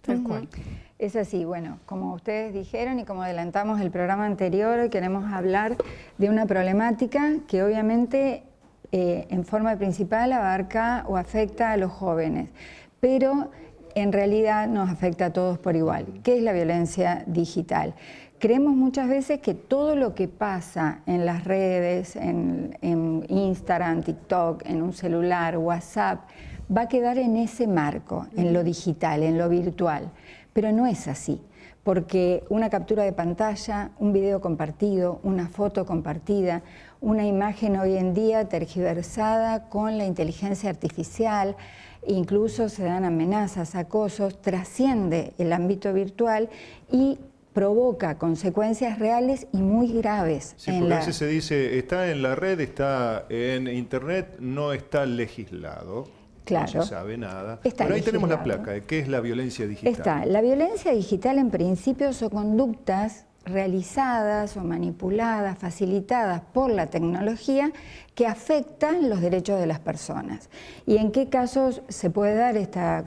Tal cual. Es así, bueno, como ustedes dijeron y como adelantamos el programa anterior, hoy queremos hablar de una problemática que obviamente en forma principal abarca o afecta a los jóvenes, pero en realidad nos afecta a todos por igual. ¿Qué es la violencia digital? Creemos muchas veces que todo lo que pasa en las redes, en Instagram, TikTok, en un celular, WhatsApp, va a quedar en ese marco, en lo digital, en lo virtual. Pero no es así, porque una captura de pantalla, un video compartido, una foto compartida, una imagen hoy en día tergiversada con la inteligencia artificial, incluso se dan amenazas, acosos, trasciende el ámbito virtual y provoca consecuencias reales y muy graves. Sí, porque a veces se dice, está en la red, está en internet, no está legislado. Claro. No se sabe nada. Está Pero ahí tenemos la legislado. placa de qué es la violencia digital. Está. La violencia digital en principio son conductas realizadas o manipuladas, facilitadas por la tecnología que afectan los derechos de las personas. ¿Y en qué casos se puede dar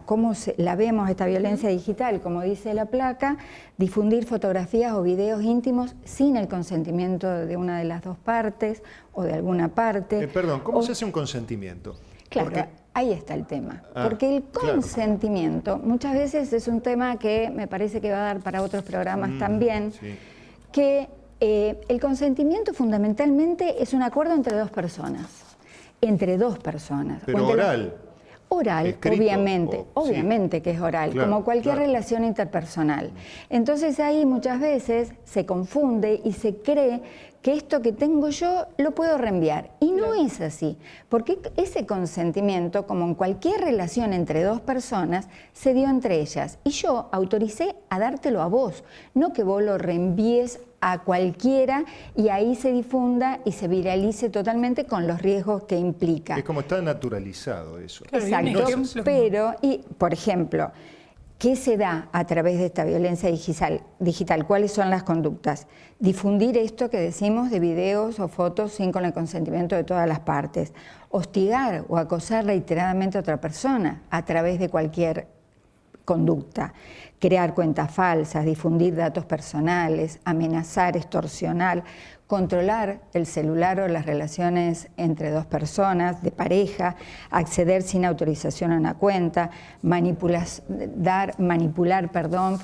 cómo la vemos esta violencia digital? Como dice la placa, difundir fotografías o videos íntimos sin el consentimiento de una de las dos partes o de alguna parte. Perdón, ¿cómo se hace un consentimiento? Claro. Porque ahí está el tema, porque el consentimiento muchas veces es un tema que me parece que va a dar para otros programas también, sí. que el consentimiento fundamentalmente es un acuerdo entre dos personas, Pero oral. Oral, Escrito, obviamente que es oral, claro, como cualquier claro. relación interpersonal. Entonces ahí muchas veces se confunde y se cree que esto que tengo yo lo puedo reenviar. Y no es así, porque ese consentimiento, como en cualquier relación entre dos personas, se dio entre ellas. Y yo autoricé a dártelo a vos, no que vos lo reenvíes a cualquiera y ahí se difunda y se viralice totalmente con los riesgos que implica. Es como está naturalizado eso. Claro, Exacto, pero, por ejemplo, ¿qué se da a través de esta violencia digital? ¿Cuáles son las conductas? Difundir esto que decimos de videos o fotos sin con el consentimiento de todas las partes. Hostigar o acosar reiteradamente a otra persona a través de cualquier conducta. Crear cuentas falsas, difundir datos personales, amenazar, extorsionar, controlar el celular o las relaciones entre dos personas, de pareja, acceder sin autorización a una cuenta, manipular,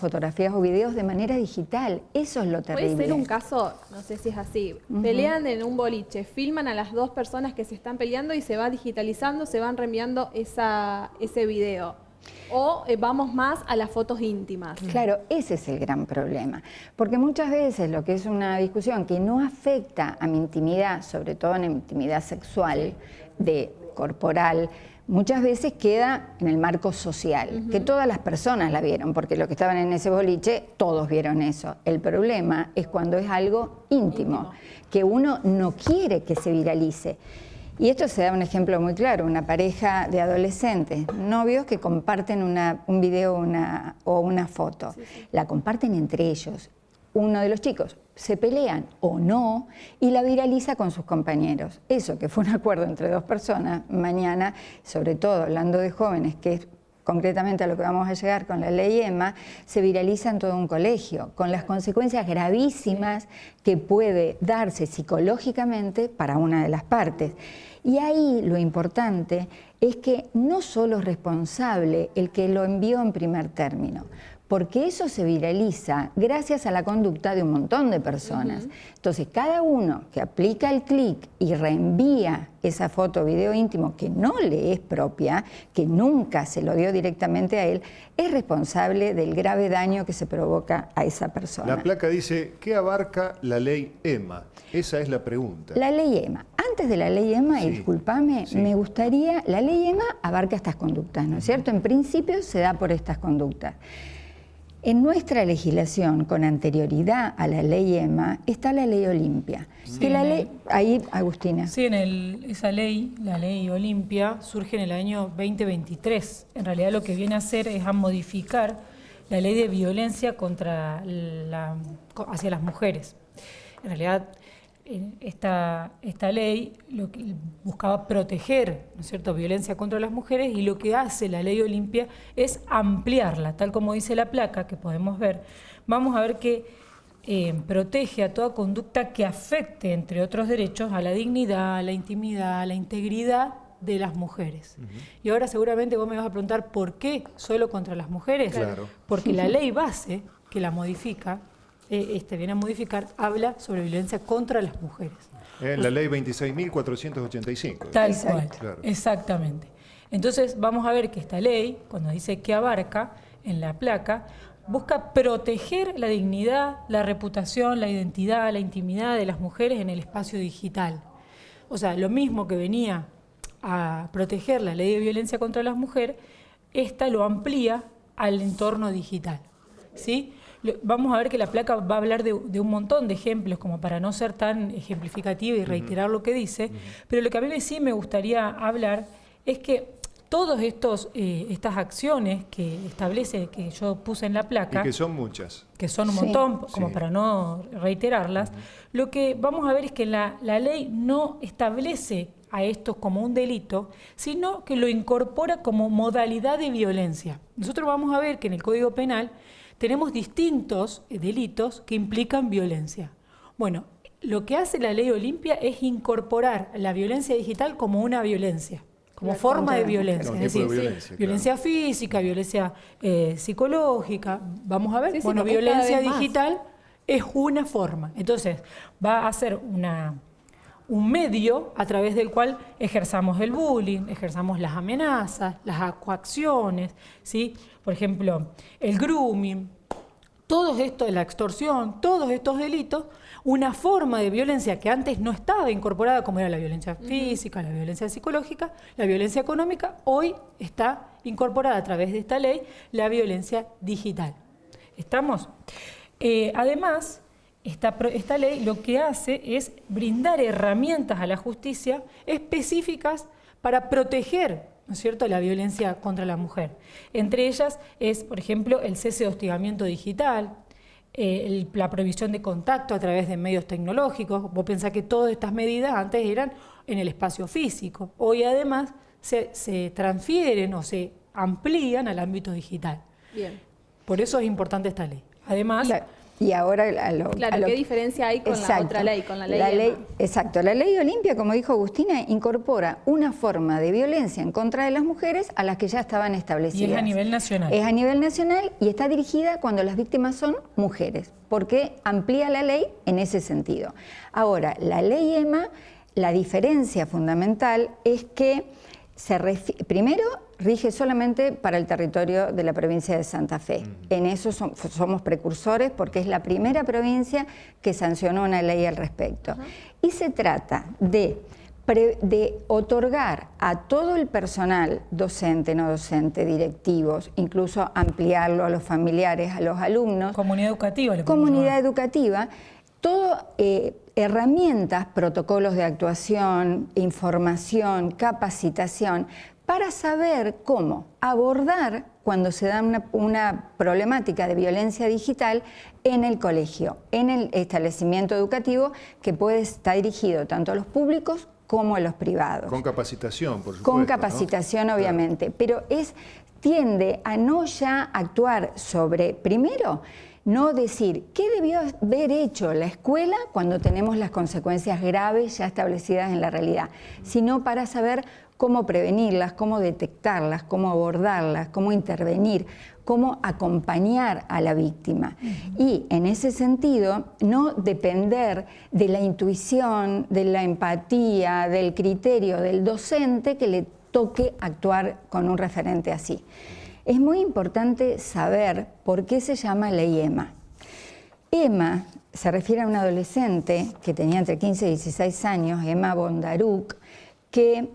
fotografías o videos de manera digital. Eso es lo terrible. Puede ser un caso, no sé si es así, pelean en un boliche, filman a las dos personas que se están peleando y se va digitalizando, se van reenviando ese video. O vamos más a las fotos íntimas. Claro, ese es el gran problema, porque muchas veces lo que es una discusión que no afecta a mi intimidad, sobre todo en la intimidad sexual, corporal, muchas veces queda en el marco social, que todas las personas la vieron, porque los que estaban en ese boliche, todos vieron eso. El problema es cuando es algo íntimo, que uno no quiere que se viralice. Y esto se da un ejemplo muy claro, una pareja de adolescentes, novios que comparten un video o una foto. La comparten entre ellos. Uno de los chicos se pelean o no y la viraliza con sus compañeros. Eso que fue un acuerdo entre dos personas, mañana, sobre todo hablando de jóvenes, que es concretamente a lo que vamos a llegar con la ley EMA, se viraliza en todo un colegio, con las consecuencias gravísimas que puede darse psicológicamente para una de las partes. Y ahí lo importante es que no solo es responsable el que lo envió en primer término, porque eso se viraliza gracias a la conducta de un montón de personas. Entonces, cada uno que aplica el clic y reenvía esa foto o video íntimo que no le es propia, que nunca se lo dio directamente a él, es responsable del grave daño que se provoca a esa persona. La placa dice, ¿qué abarca la ley EMA? Esa es la pregunta. La ley EMA. Antes de la ley EMA, y discúlpame, me gustaría, la ley EMA abarca estas conductas, ¿no es cierto? En principio se da por estas conductas. En nuestra legislación, con anterioridad a la ley EMA, está la ley Olimpia. Sí, que la ley, ahí, Agustina. Sí, esa ley, la ley Olimpia, surge en el año 2023. En realidad lo que viene a hacer es a modificar la ley de violencia hacia las mujeres. En realidad esta ley lo que buscaba proteger, ¿no es cierto?, violencia contra las mujeres, y lo que hace la ley Olimpia es ampliarla, tal como dice la placa que podemos ver. Vamos a ver que protege a toda conducta que afecte, entre otros derechos, a la dignidad, a la intimidad, a la integridad de las mujeres. Y ahora seguramente vos me vas a preguntar ¿por qué solo contra las mujeres? Claro. Porque la ley base que la modifica, viene a modificar, habla sobre violencia contra las mujeres. La ley 26.485. Tal Exacto. cual, Claro. exactamente. Entonces vamos a ver que esta ley, cuando dice que abarca en la placa, busca proteger la dignidad, la reputación, la identidad, la intimidad de las mujeres en el espacio digital. O sea, lo mismo que venía a proteger la ley de violencia contra las mujeres, esta lo amplía al entorno digital, ¿sí? Vamos a ver que la placa va a hablar de un montón de ejemplos, como para no ser tan ejemplificativa y reiterar lo que dice, pero lo que a mí sí me gustaría hablar es que todas estas acciones que establece, que yo puse en la placa, Y que son muchas. que son un Sí. montón, como Sí. para no reiterarlas, lo que vamos a ver es que la ley no establece a esto como un delito, sino que lo incorpora como modalidad de violencia. Nosotros vamos a ver que en el Código Penal tenemos distintos delitos que implican violencia. Bueno, lo que hace la ley Olimpia es incorporar la violencia digital como una violencia, como Claro, forma de contra la violencia, mujer. es No, tipo decir, de violencia, violencia física, violencia psicológica. Vamos a ver, Sí, sí, bueno, porque es cada violencia vez más. digital es una forma. Entonces, va a ser un medio a través del cual ejerzamos el bullying, ejerzamos las amenazas, las coacciones, ¿sí? Por ejemplo, el grooming, todo esto, la extorsión, todos estos delitos, una forma de violencia que antes no estaba incorporada, como era la violencia física, la violencia psicológica, la violencia económica, hoy está incorporada a través de esta ley la violencia digital. ¿Estamos? Además, esta ley lo que hace es brindar herramientas a la justicia específicas para proteger, ¿no es cierto?, la violencia contra la mujer. Entre ellas es, por ejemplo, el cese de hostigamiento digital, la prohibición de contacto a través de medios tecnológicos. Vos pensás que todas estas medidas antes eran en el espacio físico. Hoy además se transfieren o se amplían al ámbito digital. Bien. Por eso es importante esta ley. Además, Claro. Y ahora Claro, ¿qué diferencia hay con la otra ley, con la ley EMA? Exacto, la ley Olimpia, como dijo Agustina, incorpora una forma de violencia en contra de las mujeres a las que ya estaban establecidas. y es a nivel nacional. Es a nivel nacional y está dirigida cuando las víctimas son mujeres, porque amplía la ley en ese sentido. Ahora, la ley EMA, la diferencia fundamental es que primero rige solamente para el territorio de la provincia de Santa Fe. En eso somos precursores porque es la primera provincia que sancionó una ley al respecto. Y se trata de otorgar a todo el personal docente, no docente, directivos, incluso ampliarlo a los familiares, a los alumnos. Comunidad educativa. le podemos Comunidad llamar. educativa, todo herramientas, protocolos de actuación, información, capacitación, para saber cómo abordar cuando se da una problemática de violencia digital en el colegio, en el establecimiento educativo que puede estar dirigido tanto a los públicos como a los privados. Con capacitación, por supuesto. Con capacitación, ¿no? obviamente, pero tiende a no ya actuar sobre, primero, no decir qué debió haber hecho la escuela cuando tenemos las consecuencias graves ya establecidas en la realidad, sino para saber cómo prevenirlas, cómo detectarlas, cómo abordarlas, cómo intervenir, cómo acompañar a la víctima. Y en ese sentido, no depender de la intuición, de la empatía, del criterio del docente que le toque actuar con un referente así. Es muy importante saber por qué se llama ley EMA. EMA se refiere a una adolescente que tenía entre 15 y 16 años, Emma Bondaruk, que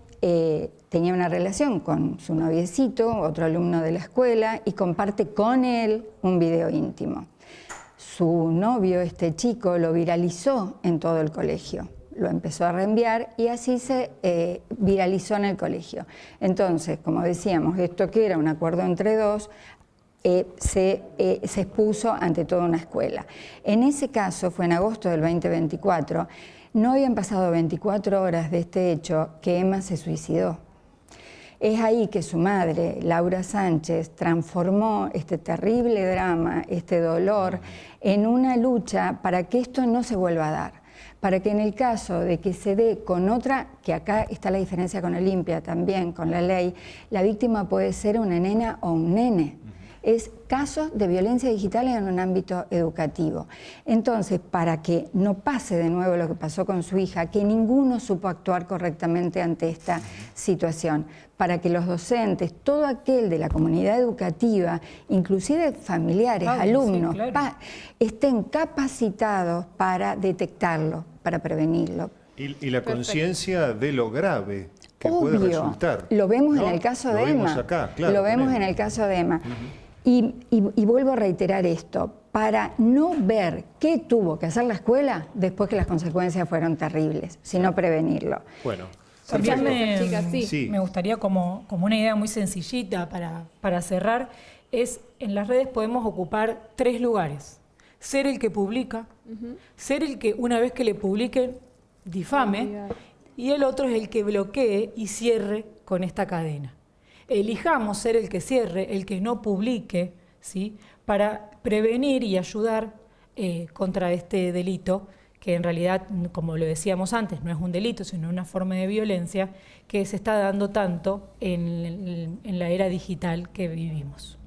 tenía una relación con su noviecito, otro alumno de la escuela, y comparte con él un video íntimo. Su novio, este chico, lo viralizó en todo el colegio. Lo empezó a reenviar y así se viralizó en el colegio. Entonces, como decíamos, esto que era un acuerdo entre dos, se expuso ante toda una escuela. En ese caso, fue en agosto del 2024, No habían pasado 24 horas de este hecho que Emma se suicidó. Es ahí que su madre, Laura Sánchez, transformó este terrible drama, este dolor, en una lucha para que esto no se vuelva a dar. Para que en el caso de que se dé con otra, que acá está la diferencia con Olimpia también, con la ley, la víctima puede ser una nena o un nene. Es casos de violencia digital en un ámbito educativo. Entonces, para que no pase de nuevo lo que pasó con su hija, que ninguno supo actuar correctamente ante esta situación, para que los docentes, todo aquel de la comunidad educativa, inclusive familiares, alumnos, sí, claro, estén capacitados para detectarlo, para prevenirlo. Y la conciencia de lo grave que Obvio, puede resultar. lo vemos ¿no? en el caso Lo de vimos Emma. acá, claro, lo vemos en el caso de Emma. Y vuelvo a reiterar esto, para no ver qué tuvo que hacer la escuela después que las consecuencias fueron terribles, sino prevenirlo. Bueno, También perfecto. Sí. me gustaría como una idea muy sencillita para cerrar, es en las redes podemos ocupar 3 lugares. Ser el que publica, ser el que una vez que le publiquen difame, y el otro es el que bloquee y cierre con esta cadena. Elijamos ser el que cierre, el que no publique, ¿sí? Para prevenir y ayudar contra este delito, que en realidad, como lo decíamos antes, no es un delito, sino una forma de violencia que se está dando tanto en la era digital que vivimos.